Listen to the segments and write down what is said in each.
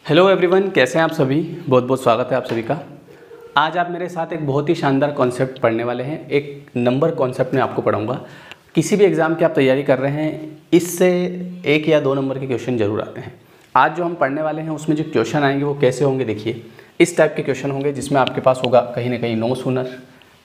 Hello everyone, कैसे हैं आप सभी। बहुत बहुत स्वागत है आप सभी का। आज आप मेरे साथ एक बहुत ही शानदार कॉन्सेप्ट पढ़ने वाले हैं। एक नंबर कॉन्सेप्ट में आपको पढ़ाऊंगा। किसी भी एग्ज़ाम की आप तैयारी कर रहे हैं, इससे 1 या 2 नंबर के क्वेश्चन जरूर आते हैं। आज जो हम पढ़ने वाले हैं उसमें जो क्वेश्चन आएंगे वो कैसे होंगे, देखिए इस टाइप के क्वेश्चन होंगे जिसमें आपके पास होगा कहीं ना कहीं नो सूनर,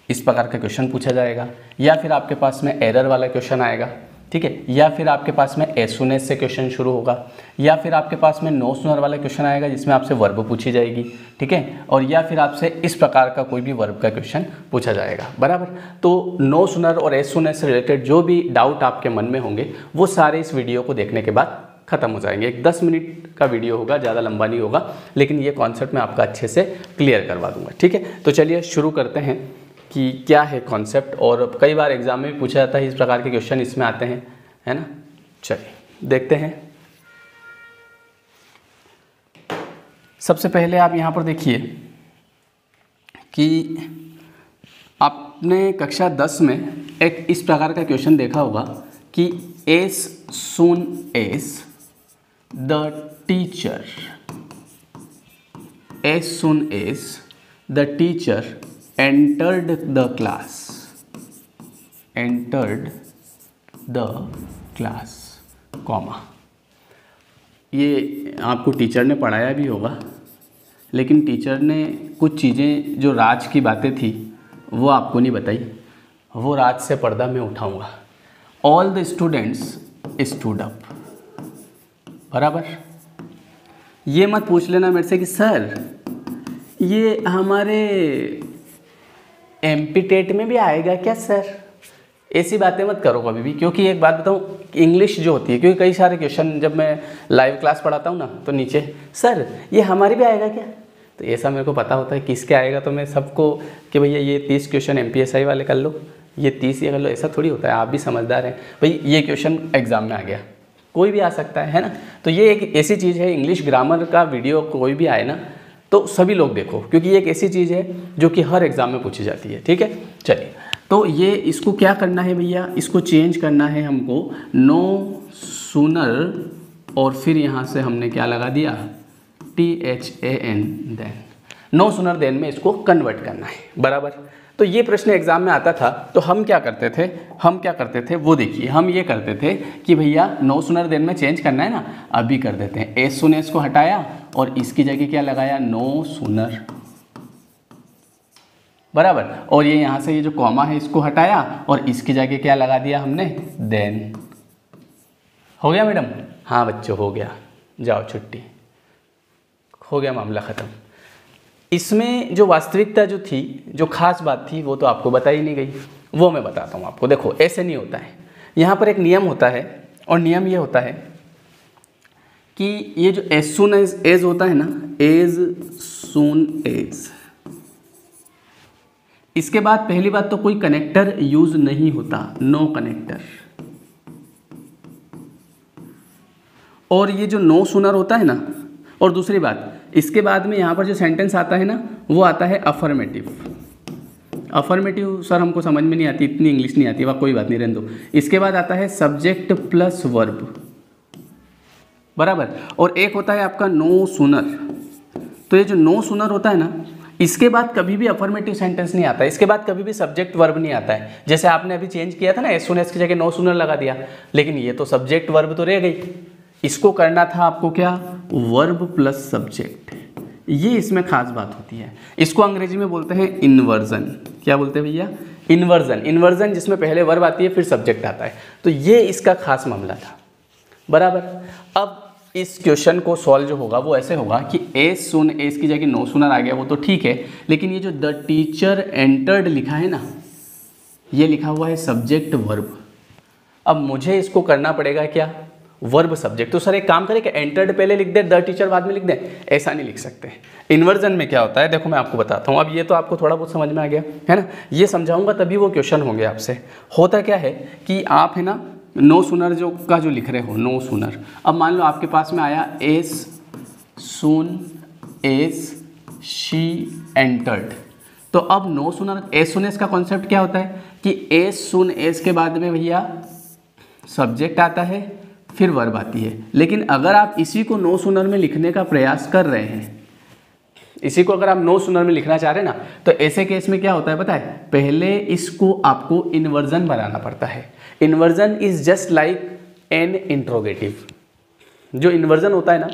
इस प्रकार का क्वेश्चन पूछा जाएगा, या फिर आपके पास में एरर वाला क्वेश्चन आएगा, ठीक है, या फिर आपके पास में एज सून एज से क्वेश्चन शुरू होगा, या फिर आपके पास में नो सूनर वाला क्वेश्चन आएगा जिसमें आपसे वर्ब पूछी जाएगी, ठीक है, और या फिर आपसे इस प्रकार का कोई भी वर्ब का क्वेश्चन पूछा जाएगा। बराबर। तो नो सूनर और एज सून एज से रिलेटेड जो भी डाउट आपके मन में होंगे वो सारे इस वीडियो को देखने के बाद खत्म हो जाएंगे। एक 10 मिनट का वीडियो होगा, ज़्यादा लंबा नहीं होगा, लेकिन ये कॉन्सेप्ट मैं आपका अच्छे से क्लियर करवा दूंगा। ठीक है, तो चलिए शुरू करते हैं कि क्या है कॉन्सेप्ट। और कई बार एग्जाम में भी पूछा जाता है, इस प्रकार के क्वेश्चन इसमें आते हैं, है ना। चलिए देखते हैं। सबसे पहले आप यहाँ पर देखिए कि आपने कक्षा 10 में एक इस प्रकार का क्वेश्चन देखा होगा कि as soon as the teacher, as soon as the teacher entered the class, entered the class, comma. ये आपको टीचर ने पढ़ाया भी होगा, लेकिन टीचर ने कुछ चीज़ें जो राज की बातें थी वो आपको नहीं बताई, वो राज से पर्दा मैं उठाऊंगा। All the students stood up. बराबर। ये मत पूछ लेना मेरे से कि सर ये हमारे MP टेट में भी आएगा क्या सर, ऐसी बातें मत करो कभी भी। क्योंकि एक बात बताऊँ, इंग्लिश जो होती है, क्योंकि कई सारे क्वेश्चन जब मैं लाइव क्लास पढ़ाता हूँ ना, तो नीचे सर ये हमारे भी आएगा क्या, तो ऐसा मेरे को पता होता है किसके आएगा, तो मैं सबको कि भैया ये 30 क्वेश्चन MPSI वाले कर लो, ये 30 ये कर लो, ऐसा थोड़ी होता है। आप भी समझदार हैं भाई, ये क्वेश्चन एग्जाम में आ गया, कोई भी आ सकता है ना। तो ये एक ऐसी चीज़ है, इंग्लिश ग्रामर का वीडियो कोई भी आए ना तो सभी लोग देखो, क्योंकि ये एक ऐसी चीज़ है जो कि हर एग्ज़ाम में पूछी जाती है। ठीक है, चलिए तो ये इसको क्या करना है भैया, इसको चेंज करना है हमको नो सूनर, और फिर यहाँ से हमने क्या लगा दिया THAN, than. No sooner than में इसको कन्वर्ट करना है। बराबर। तो ये प्रश्न एग्जाम में आता था, तो हम क्या करते थे वो देखिए। हम ये करते थे कि भैया नो सूनर देन में चेंज करना है ना, अभी कर देते हैं। एज सून एज को हटाया और इसकी जगह क्या लगाया, नो सूनर। बराबर। और ये यहाँ से ये जो कॉमा है इसको हटाया और इसकी जगह क्या लगा दिया हमने, देन। हो गया मैडम? हाँ बच्चों हो गया, जाओ छुट्टी, हो गया मामला ख़त्म। इसमें जो वास्तविकता जो थी, जो खास बात थी, वो तो आपको बताई नहीं गई, वो मैं बताता हूँ आपको। देखो ऐसे नहीं होता है, यहाँ पर एक नियम होता है, और नियम ये होता है कि ये जो एज सून एज होता है ना, एज सून एज, इसके बाद पहली बात तो कोई कनेक्टर यूज नहीं होता, नो कनेक्टर। और ये जो नो सूनर होता है ना, और दूसरी बात इसके बाद में यहाँ पर जो सेंटेंस आता है ना, वो आता है अफर्मेटिव। अफर्मेटिव सर हमको समझ में नहीं आती, इतनी इंग्लिश नहीं आती, वह कोई बात नहीं, रहने दो। इसके बाद आता है सब्जेक्ट प्लस वर्ब। बराबर। और एक होता है आपका नो सूनर। तो ये जो नो सूनर होता है ना, इसके बाद कभी भी अफर्मेटिव सेंटेंस नहीं आता है, इसके बाद कभी भी सब्जेक्ट वर्ब नहीं आता है। जैसे आपने अभी चेंज किया था ना, एज सून एज की जगह नो सूनर लगा दिया, लेकिन ये तो सब्जेक्ट वर्ब तो रह गई। इसको करना था आपको क्या, वर्ब प्लस सब्जेक्ट। ये इसमें खास बात होती है। इसको अंग्रेजी में बोलते हैं इन्वर्जन। क्या बोलते हैं भैया, इन्वर्जन। इन्वर्जन जिसमें पहले वर्ब आती है फिर सब्जेक्ट आता है, तो ये इसका खास मामला था। बराबर। अब इस क्वेश्चन को सॉल्व जो होगा वो ऐसे होगा कि एज सून एज की जगह नो सूनर आ गया, वो तो ठीक है, लेकिन ये जो द टीचर एंटर्ड लिखा है ना, ये लिखा हुआ है सब्जेक्ट वर्ब। अब मुझे इसको करना पड़ेगा क्या, वर्ब सब्जेक्ट। तो सर एक काम करें कि एंटर्ड पहले लिख दे, द टीचर बाद में लिख दें, ऐसा नहीं लिख सकते। इन्वर्जन में क्या होता है, देखो मैं आपको बताता हूँ। अब ये तो आपको थोड़ा बहुत समझ में आ गया है ना, ये समझाऊंगा तभी वो क्वेश्चन होंगे आपसे। होता क्या है कि आप है ना नो सूनर जो लिख रहे हो, नो सूनर। अब मान लो आपके पास में आया as soon as she entered, तो अब no sooner as soon as का कॉन्सेप्ट क्या होता है कि एज सून एज के बाद में भैया सब्जेक्ट आता है फिर वर्ब आती है। लेकिन अगर आप इसी को नो सुनर में लिखने का प्रयास कर रहे हैं, इसी को अगर आप नो सुनर में लिखना चाह रहे हैं ना, तो ऐसे केस में क्या होता है पता है, पहले इसको आपको इन्वर्जन बनाना पड़ता है। Inversion is just like an interrogative. जो इन्वर्जन होता है ना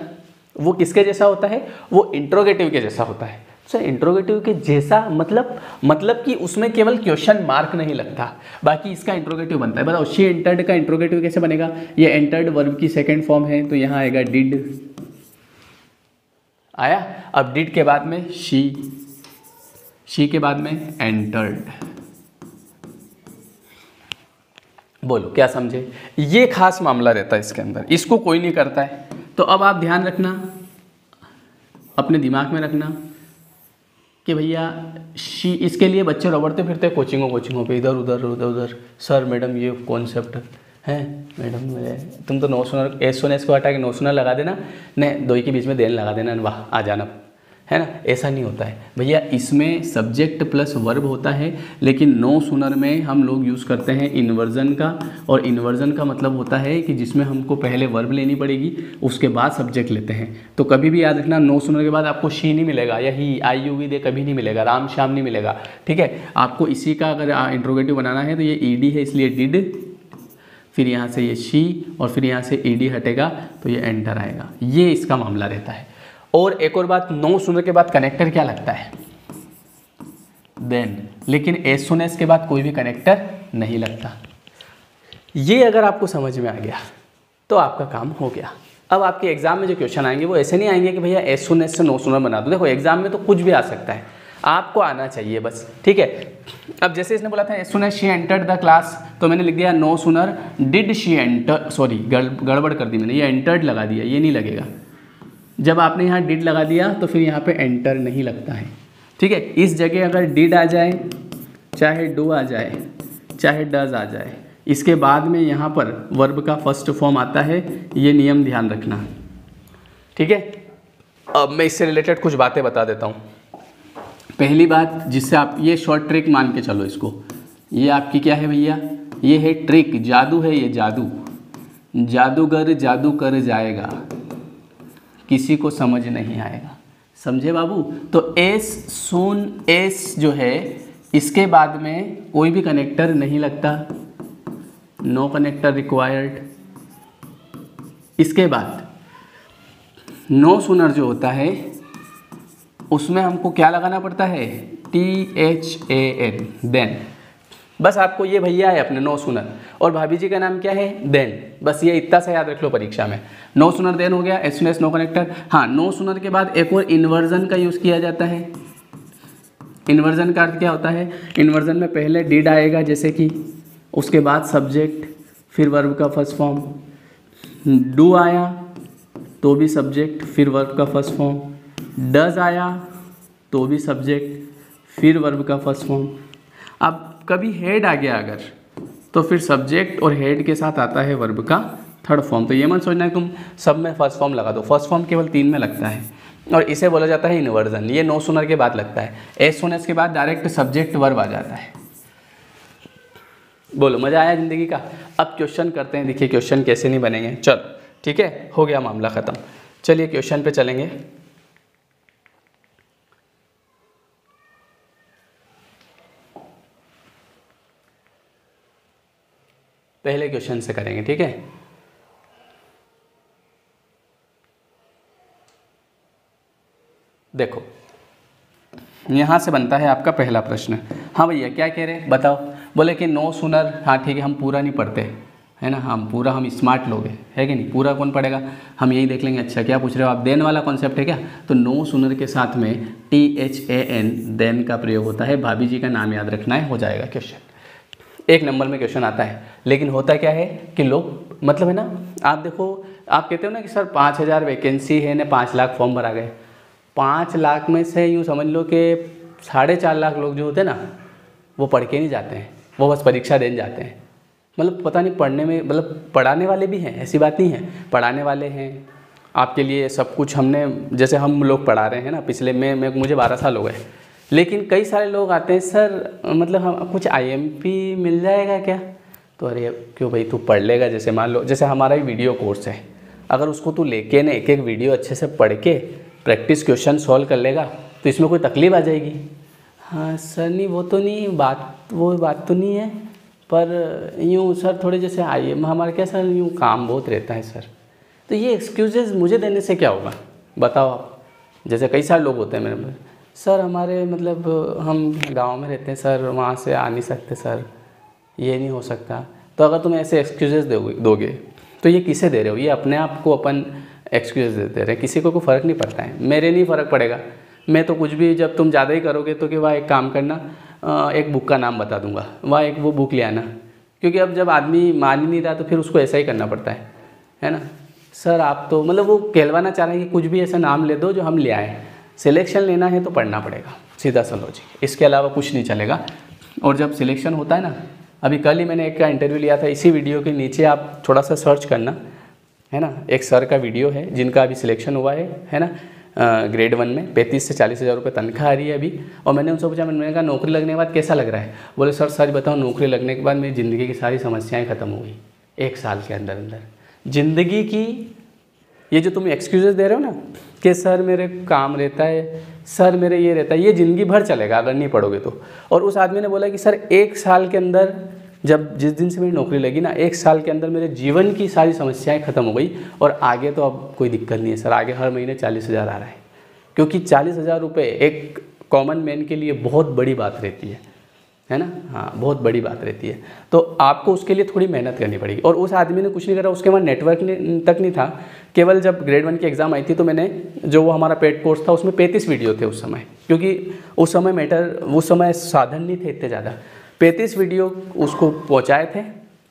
वो किसके जैसा होता है, वो इंट्रोगेटिव के जैसा होता है। सो इंट्रोगेटिव के जैसा मतलब कि उसमें केवल क्वेश्चन मार्क नहीं लगता, बाकी इसका इंट्रोगेटिव बनता है। बताओ शी एंटर्ड का इंट्रोगेटिव कैसे बनेगा, ये एंटर्ड वर्ब की सेकंड फॉर्म है तो यहाँ आएगा डिड आया। अब डिड के बाद में शी के बाद में एंटर्ड। बोलो क्या समझे, ये खास मामला रहता है इसके अंदर, इसको कोई नहीं करता है। तो अब आप ध्यान रखना, अपने दिमाग में रखना कि भैया शी, इसके लिए बच्चे रबड़ते फिरते कोचिंगों पे इधर उधर, सर मैडम ये कॉन्सेप्ट है, मैडम तुम तो नो सुनर एस सुन एस को हटा के नो सुनर लगा देना, नहीं दो के बीच में देन लगा देना, वाह आ जाना, है ना। ऐसा नहीं होता है भैया, इसमें सब्जेक्ट प्लस वर्ब होता है, लेकिन नो सुनर में हम लोग यूज़ करते हैं इन्वर्जन का। और इन्वर्जन का मतलब होता है कि जिसमें हमको पहले वर्ब लेनी पड़ेगी, उसके बाद सब्जेक्ट लेते हैं। तो कभी भी याद रखना, नो सुनर के बाद आपको शी नहीं मिलेगा, या ही आई यू वी दे कभी नहीं मिलेगा, राम श्याम नहीं मिलेगा, ठीक है। आपको इसी का अगर इंट्रोगेटिव बनाना है तो ये ईडी है इसलिए डिड, फिर यहाँ से ये शी और फिर यहाँ से ईडी हटेगा तो ये एंटर आएगा। ये इसका मामला रहता है। और एक और बात, नो सुनर के बाद कनेक्टर क्या लगता है, देन, लेकिन एज सुन एज के बाद कोई भी कनेक्टर नहीं लगता। ये अगर आपको समझ में आ गया तो आपका काम हो गया। अब आपके एग्जाम में जो क्वेश्चन आएंगे वो ऐसे नहीं आएंगे कि भैया एज सुन एज से नो सुनर बना दो। देखो एग्जाम में तो कुछ भी आ सकता है, आपको आना चाहिए बस, ठीक है। अब जैसे इसने बोला था as soon as she entered the class, तो मैंने लिख दिया no sooner did she enter, sorry गड़बड़ कर दी मैंने, ये एंटर्ड लगा दिया, ये नहीं लगेगा। जब आपने यहाँ डिड लगा दिया तो फिर यहाँ पे एंटर नहीं लगता है, ठीक है। इस जगह अगर डिड आ जाए, चाहे डू आ जाए, चाहे डज आ जाए, इसके बाद में यहाँ पर वर्ब का फर्स्ट फॉर्म आता है, ये नियम ध्यान रखना, ठीक है। अब मैं इससे रिलेटेड कुछ बातें बता देता हूँ। पहली बात जिससे आप ये शॉर्ट ट्रिक मान के चलो इसको, ये आपकी क्या है भैया, ये है ट्रिक, जादू है ये, जादू, जादूगर जादू कर जाएगा, किसी को समझ नहीं आएगा, समझे बाबू। तो एस सुन एस जो है इसके बाद में कोई भी कनेक्टर नहीं लगता, नो कनेक्टर रिक्वायर्ड। इसके बाद नो सुनर जो होता है उसमें हमको क्या लगाना पड़ता है, THAN, देन। बस आपको ये भैया है अपने नो सुनर, और भाभी जी का नाम क्या है, देन। बस ये इतना सा याद रख लो परीक्षा में, नो सुनर देन हो गया, as soon as no connector. हाँ, नो सुनर के बाद एक और इन्वर्जन का यूज़ किया जाता है। इन्वर्जन का अर्थ क्या होता है, इन्वर्जन में पहले डिड आएगा जैसे कि, उसके बाद सब्जेक्ट, फिर वर्ब का फर्स्ट फॉर्म, डू आया तो भी सब्जेक्ट, फिर वर्ब का फर्स्ट फॉर्म, डज आया तो भी सब्जेक्ट, फिर वर्ब का फर्स्ट फॉर्म। अब कभी हेड आ गया अगर, तो फिर सब्जेक्ट और हेड के साथ आता है वर्ब का थर्ड फॉर्म। तो ये मत सोचना है तुम सब में फर्स्ट फॉर्म लगा दो, फर्स्ट फॉर्म केवल 3 में लगता है, और इसे बोला जाता है इन्वर्जन। ये नो सुनर के बाद लगता है, एज सुन एज के बाद डायरेक्ट सब्जेक्ट वर्ब आ जाता है। बोलो मज़ा आया ज़िंदगी का। अब क्वेश्चन करते हैं, देखिए क्वेश्चन कैसे नहीं बनेंगे। चलो ठीक है, हो गया मामला ख़त्म। चलिए क्वेश्चन पे चलेंगे। पहले क्वेश्चन से करेंगे, ठीक है। देखो यहाँ से बनता है आपका पहला प्रश्न। हाँ भैया क्या कह रहे हैं बताओ। बोले कि नो सुनर, हाँ ठीक है, हम पूरा नहीं पढ़ते है ना, हम पूरा, हम स्मार्ट लोग हैं, है कि नहीं, पूरा कौन पढ़ेगा, हम यही देख लेंगे। अच्छा क्या पूछ रहे हो आप, देन वाला कॉन्सेप्ट है क्या। तो नो सुनर के साथ में THAN देन का प्रयोग होता है, भाभी जी का नाम याद रखना है, हो जाएगा क्वेश्चन। 1 नंबर में क्वेश्चन आता है। लेकिन होता क्या है कि लोग, मतलब है ना, आप देखो, आप कहते हो ना कि सर 5000 वैकेंसी है ना, 5 लाख फॉर्म भरा गए। 5 लाख में से यूँ समझ लो कि 4.5 लाख लोग जो होते हैं ना, वो पढ़ के नहीं जाते हैं, वो बस परीक्षा देने जाते हैं। मतलब पता नहीं पढ़ने में, मतलब पढ़ाने वाले भी हैं, ऐसी बात नहीं है, पढ़ाने वाले हैं आपके लिए सब कुछ। हमने, जैसे हम लोग पढ़ा रहे हैं ना, पिछले में मुझे 12 साल हो गए, लेकिन कई सारे लोग आते हैं, सर मतलब हम कुछ IMP मिल जाएगा क्या, तो अरे क्यों भाई, तू पढ़ लेगा। जैसे मान लो जैसे हमारा ही वीडियो कोर्स है, अगर उसको तू लेके ना एक एक वीडियो अच्छे से पढ़ के प्रैक्टिस क्वेश्चन सॉल्व कर लेगा तो इसमें कोई तकलीफ आ जाएगी। हाँ सर नहीं वो तो नहीं, वो बात तो नहीं है, पर यूँ सर थोड़े जैसे आइए हमारे क्या सर यूँ काम बहुत रहता है सर। तो ये एक्सक्यूजेज़ मुझे देने से क्या होगा बताओ आप। जैसे कई सारे लोग होते हैं मेरे में, सर हमारे मतलब हम गांव में रहते हैं सर, वहाँ से आ नहीं सकते सर, ये नहीं हो सकता। तो अगर तुम ऐसे एक्सक्यूजेज़ दोगे तो ये किसे दे रहे हो? ये अपने आप को अपन एक्सक्यूज देते रहे, किसी को कोई फ़र्क नहीं पड़ता है। मेरे नहीं फ़र्क पड़ेगा, मैं तो कुछ भी जब तुम ज़्यादा ही करोगे तो कि वह एक काम करना, एक बुक का नाम बता दूंगा, वह एक वो बुक ले आना। क्योंकि अब जब आदमी मान ही नहीं रहा तो फिर उसको ऐसा ही करना पड़ता है ना। सर आप तो मतलब वो कहलवाना चाह रहे हैं कि कुछ भी ऐसा नाम ले दो जो हम ले आए। सिलेक्शन लेना है तो पढ़ना पड़ेगा, सीधा सा लॉजिक, इसके अलावा कुछ नहीं चलेगा। और जब सिलेक्शन होता है ना, अभी कल ही मैंने एक का इंटरव्यू लिया था, इसी वीडियो के नीचे आप थोड़ा सा सर्च करना, है ना। एक सर का वीडियो है जिनका अभी सिलेक्शन हुआ है ना, ग्रेड 1 में 35 से 40 हज़ार रुपये तनख्वाह आ रही है अभी। और मैंने उनसे पूछा, मैंने कहा नौकरी लगने के बाद कैसा लग रहा है? बोले सर सच बताओ, नौकरी लगने के बाद मेरी ज़िंदगी की सारी समस्याएं ख़त्म हो गई 1 साल के अंदर अंदर। ज़िंदगी की ये जो तुम एक्सक्यूजेस दे रहे हो ना कि सर मेरे काम रहता है, सर मेरे ये रहता है, ये ज़िंदगी भर चलेगा अगर नहीं पढ़ोगे तो। और उस आदमी ने बोला कि सर 1 साल के अंदर, जब जिस दिन से मेरी नौकरी लगी ना, 1 साल के अंदर मेरे जीवन की सारी समस्याएं ख़त्म हो गई और आगे तो अब कोई दिक्कत नहीं है सर, आगे हर महीने 40 हज़ार आ रहा है। क्योंकि 40 हज़ार रुपये एक कॉमन मैन के लिए बहुत बड़ी बात रहती है ना। हाँ बहुत बड़ी बात रहती है। तो आपको उसके लिए थोड़ी मेहनत करनी पड़ेगी। और उस आदमी ने कुछ नहीं करा, उसके वहाँ नेटवर्क तक नहीं था। केवल जब ग्रेड 1 की एग्ज़ाम आई थी तो मैंने जो वो हमारा पेड कोर्स था उसमें 35 वीडियो थे उस समय, क्योंकि उस समय साधन नहीं थे इतने ज़्यादा। 35 वीडियो उसको पहुँचाए थे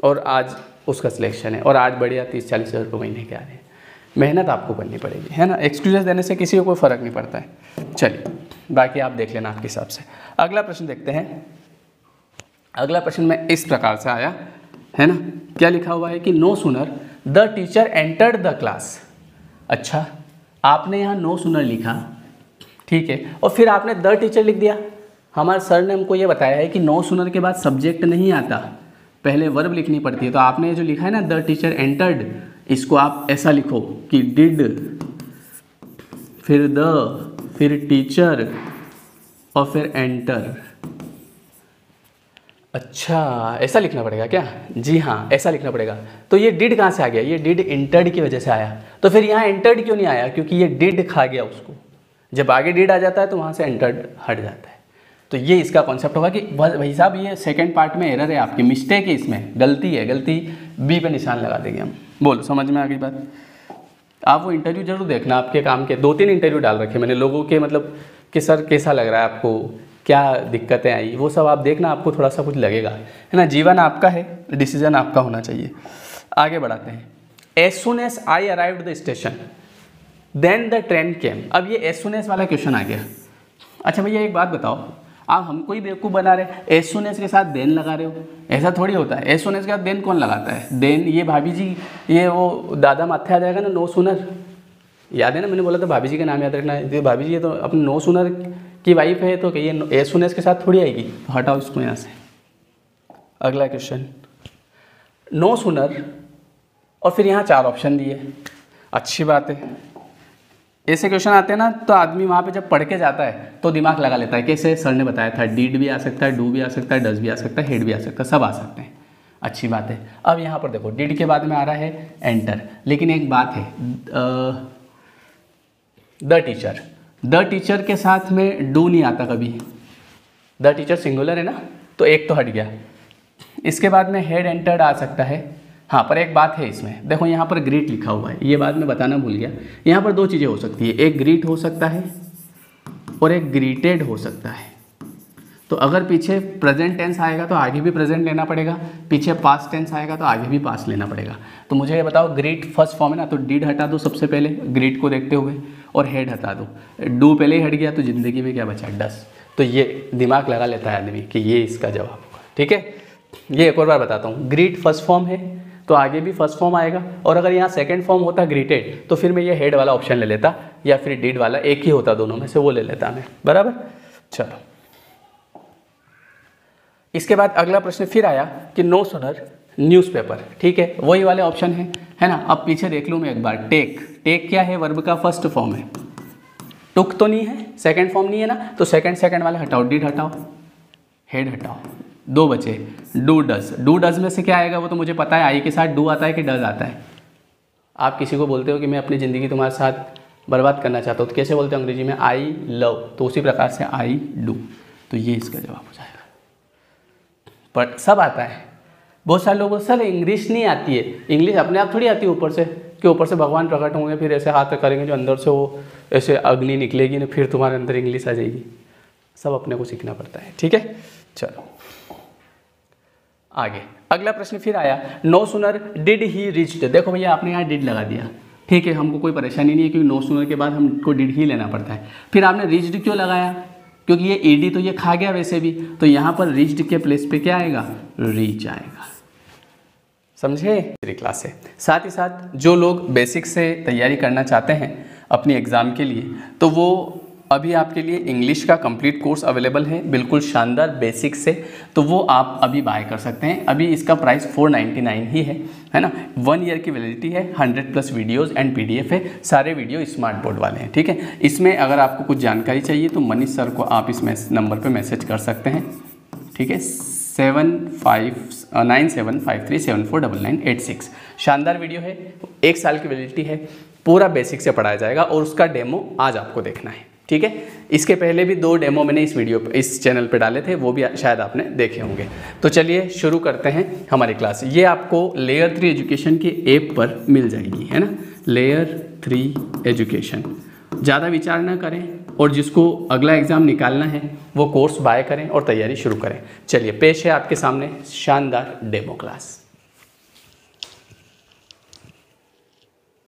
और आज उसका सिलेक्शन है और आज बढ़िया 30-40 हज़ार रुपये महीने के आ रहे हैं। मेहनत आपको करनी पड़ेगी, है ना। एक्सक्यूजेस देने से किसी को कोई फ़र्क नहीं पड़ता है। चलिए बाकी आप देख लेना आपके हिसाब से। अगला प्रश्न देखते हैं। अगला प्रश्न में इस प्रकार से आया है ना, क्या लिखा हुआ है कि no sooner the teacher entered the class. अच्छा, आपने यहाँ नो सूनर लिखा, ठीक है, और फिर आपने द टीचर लिख दिया। हमारे सर ने हमको ये बताया है कि नो सूनर के बाद सब्जेक्ट नहीं आता, पहले वर्ब लिखनी पड़ती है। तो आपने जो लिखा है ना द टीचर एंटर्ड, इसको आप ऐसा लिखो कि डिड, फिर द, फिर टीचर और फिर एंटर। अच्छा ऐसा लिखना पड़ेगा क्या? जी हाँ ऐसा लिखना पड़ेगा। तो ये डिड कहाँ से आ गया? ये डिड एंटर्ड की वजह से आया। तो फिर यहाँ एंटर्ड क्यों नहीं आया? क्योंकि ये डिड खा गया उसको। जब आगे डिड आ जाता है तो वहाँ से एंटर्ड हट जाता है। तो ये इसका कॉन्सेप्ट होगा कि भाई साहब ये सेकंड पार्ट में एरर है, आपकी मिस्टेक है, इसमें गलती है, गलती बी पे निशान लगा देंगे हम। बोलो समझ में आ गई बात? आप वो इंटरव्यू जरूर देखना, आपके काम के 2-3 इंटरव्यू डाल रखे मैंने लोगों के, मतलब कि सर कैसा लग रहा है आपको, क्या दिक्कतें आई, वो सब आप देखना, आपको थोड़ा सा कुछ लगेगा, है ना। जीवन आपका है, डिसीजन आपका होना चाहिए। आगे बढ़ाते हैं। As soon as I arrived the station then the train केम। अब ये एज सुन एज वाला क्वेश्चन आ गया। अच्छा भैया एक बात बताओ, आप हमको ही बेवकूफ़ बना रहे, एज सुन एज के साथ देन लगा रहे हो, ऐसा थोड़ी होता है। एज सुन एज के साथ देन कौन लगाता है? देन ये भाभी जी, ये वो दादा माथे आ जाएगा ना, नो सुनर। याद है ना मैंने बोला था भाभी जी का नाम याद रखना है। भाभी जी ये तो अपने नो सुनर की वाइफ है, तो ये एज सुन एज के साथ थोड़ी आएगी। तो हटाओ इसको यहाँ से। अगला क्वेश्चन, नो सुनर, और फिर यहाँ 4 ऑप्शन दिए। अच्छी बात है, ऐसे क्वेश्चन आते हैं ना तो आदमी वहाँ पे जब पढ़ के जाता है तो दिमाग लगा लेता है। कैसे? सर ने बताया था, डीड भी आ सकता है, डू भी आ सकता है, डज भी आ सकता है, हेड भी आ सकता है, सब आ सकते हैं। अच्छी बात है। अब यहाँ पर देखो डिड के बाद में आ रहा है एंटर, लेकिन एक बात है, द टीचर, द टीचर के साथ में डू नहीं आता कभी। द टीचर सिंगुलर है ना, तो एक तो हट गया। इसके बाद में हेड एंटर्ड आ सकता है। हाँ पर एक बात है इसमें, देखो यहाँ पर ग्रीट लिखा हुआ है, ये बात मैं बताना भूल गया। यहाँ पर 2 चीज़ें हो सकती है, एक ग्रीट हो सकता है और एक ग्रीटेड हो सकता है। तो अगर पीछे प्रेजेंट टेंस आएगा तो आगे भी प्रेजेंट लेना पड़ेगा, पीछे पास्ट टेंस आएगा तो आगे भी पास्ट लेना पड़ेगा। तो मुझे ये बताओ, ग्रीट फर्स्ट फॉर्म है ना, तो डिड हटा दो सबसे पहले ग्रीट को देखते हुए, और हेड हटा दो। डू पहले ही हट गया तो ज़िंदगी में क्या बचा? डस। तो ये दिमाग लगा लेता है आदमी कि ये इसका जवाब होगा। ठीक है, ये एक और बार बताता हूँ। ग्रीट फर्स्ट फॉर्म है तो आगे भी फर्स्ट फॉर्म आएगा, और अगर यहाँ सेकंड फॉर्म होता ग्रीटेड तो फिर मैं ये हेड वाला ऑप्शन ले लेता, या फिर डिड वाला, एक ही होता दोनों में से, वो ले लेता मैं। बराबर। चलो इसके बाद अगला प्रश्न फिर आया कि नो सुनर न्यूज़पेपर, ठीक है, वही वाले ऑप्शन है ना। अब पीछे देख लूँ मैं एक बार, टेक, टेक क्या है, वर्ब का फर्स्ट फॉर्म है, टुक तो नहीं है, सेकंड फॉर्म नहीं है ना, तो सेकंड वाले हटाओ, डिड हटाओ, हेड हटाओ, 2 बचे, डू डज, डू डज में से क्या आएगा वो तो मुझे पता है, आई के साथ डू आता है कि डज आता है। आप किसी को बोलते हो कि मैं अपनी ज़िंदगी तुम्हारे साथ बर्बाद करना चाहता हूँ तो कैसे बोलते हो अंग्रेजी में, आई लव, तो उसी प्रकार से आई डू, तो ये इसका जवाब हो जाएगा। पर सब आता है, बहुत सारे लोगों को सर इंग्लिश नहीं आती है, इंग्लिश अपने आप थोड़ी आती है ऊपर से, कि ऊपर से भगवान प्रकट होंगे फिर ऐसे हाथ करेंगे जो अंदर से वो ऐसे अग्नि निकलेगी ना, फिर तुम्हारे अंदर इंग्लिश आ जाएगी, सब अपने को सीखना पड़ता है, ठीक है। चलो आगे अगला प्रश्न फिर आया, no sooner did he reached, देखो भैया आपने यहाँ डिड लगा दिया, ठीक है, हमको कोई परेशानी नहीं है क्योंकि नो सुनर के बाद हमको डिड ही लेना पड़ता है। फिर आपने रीच्ड क्यों लगाया, क्योंकि ये ईडी तो ये खा गया वैसे भी, तो यहाँ पर रीच्ड के प्लेस पे क्या आएगा, रीच आएगा, समझे मेरी क्लास से। साथ ही साथ जो लोग बेसिक से तैयारी करना चाहते हैं अपनी एग्ज़ाम के लिए, तो वो अभी आपके लिए इंग्लिश का कंप्लीट कोर्स अवेलेबल है, बिल्कुल शानदार बेसिक से, तो वो आप अभी बाय कर सकते हैं। अभी इसका प्राइस 499 ही है ना, 1 ईयर की वैलिडिटी है, 100+ वीडियोस एंड PDF है, सारे वीडियो स्मार्ट बोर्ड वाले हैं, ठीक है। इसमें अगर आपको कुछ जानकारी चाहिए तो मनीष सर को आप इस नंबर पर मैसेज कर सकते हैं, ठीक है, 9753749986। शानदार वीडियो है, 1 साल की वैलिडिटी है, पूरा बेसिक से पढ़ाया जाएगा और उसका डेमो आज आपको देखना है, ठीक है। इसके पहले भी 2 डेमो मैंने इस चैनल पे डाले थे, वो भी शायद आपने देखे होंगे। तो चलिए शुरू करते हैं हमारी क्लास। ये आपको लेयर 3 एजुकेशन के ऐप पर मिल जाएगी, है ना, लेयर 3 एजुकेशन। ज़्यादा विचार ना करें और जिसको अगला एग्ज़ाम निकालना है वो कोर्स बाय करें और तैयारी शुरू करें। चलिए पेश है आपके सामने शानदार डेमो क्लास।